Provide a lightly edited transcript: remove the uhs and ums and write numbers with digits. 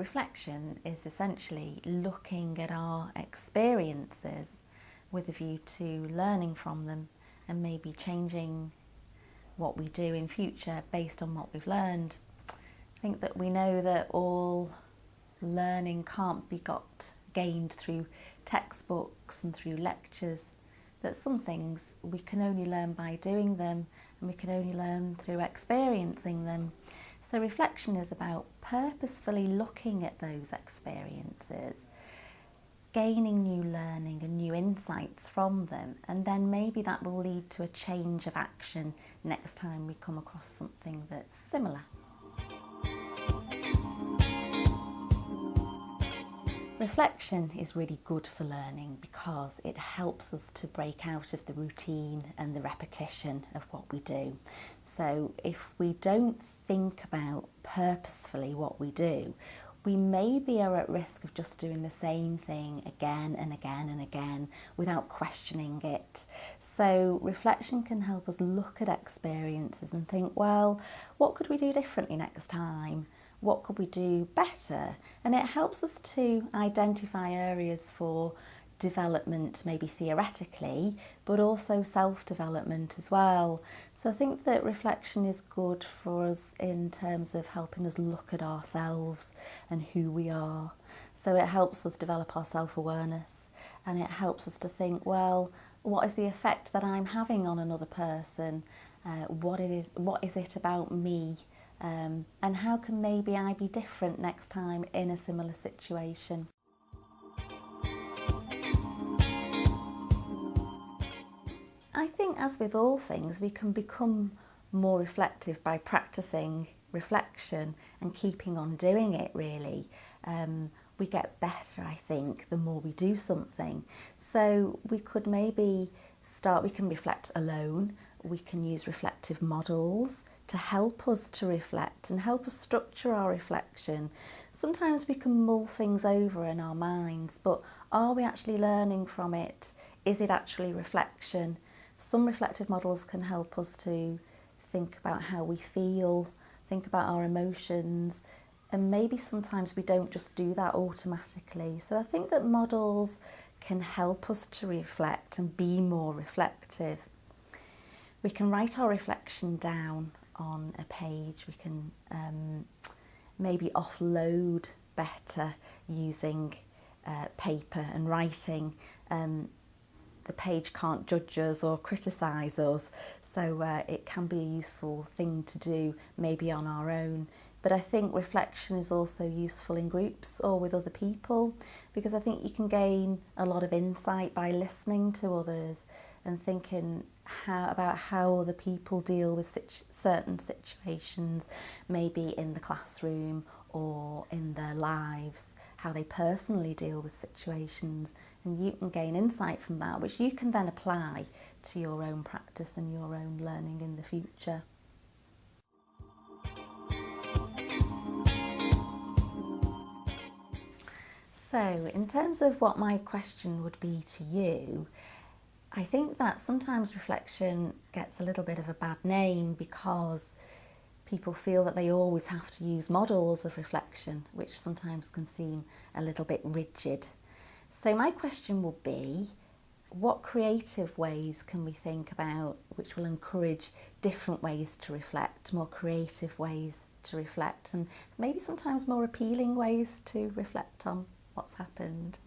reflection is essentially looking at our experiences with a view to learning from them and maybe changing what we do in future based on what we've learned. I think that we know that all learning can't be gained through textbooks and through lectures, that some things we can only learn by doing them and we can only learn through experiencing them. So reflection is about purposefully looking at those experiences, gaining new learning and new insights from them, and then maybe that will lead to a change of action next time we come across something that's similar. Reflection is really good for learning because it helps us to break out of the routine and the repetition of what we do. So if we don't think about purposefully what we do, we maybe are at risk of just doing the same thing again and again and again without questioning it. So reflection can help us look at experiences and think, well, what could we do differently next time? What could we do better? And it helps us to identify areas for development, maybe theoretically, but also self-development as well. So I think that reflection is good for us in terms of helping us look at ourselves and who we are. So it helps us develop our self-awareness, and it helps us to think, well, what is the effect that I'm having on another person? What is it about me? And how can maybe I be different next time in a similar situation? I think, as with all things, we can become more reflective by practicing reflection and keeping on doing it, really. We get better, I think, the more we do something. So we could maybe we can reflect alone. We can use reflective models to help us to reflect and help us structure our reflection. Sometimes we can mull things over in our minds, but are we actually learning from it? Is it actually reflection? Some reflective models can help us to think about how we feel, think about our emotions, and maybe sometimes we don't just do that automatically. So I think that models can help us to reflect and be more reflective. We can write our reflection down on a page. We can maybe offload better using paper and writing. The page can't judge us or criticise us, so it can be a useful thing to do maybe on our own. But I think reflection is also useful in groups or with other people, because I think you can gain a lot of insight by listening to others and thinking about how other people deal with certain situations, maybe in the classroom or in their lives, how they personally deal with situations, and you can gain insight from that, which you can then apply to your own practice and your own learning in the future. So, in terms of what my question would be to you, I think that sometimes reflection gets a little bit of a bad name because people feel that they always have to use models of reflection, which sometimes can seem a little bit rigid. So my question would be, what creative ways can we think about which will encourage different ways to reflect, more creative ways to reflect, and maybe sometimes more appealing ways to reflect on what's happened?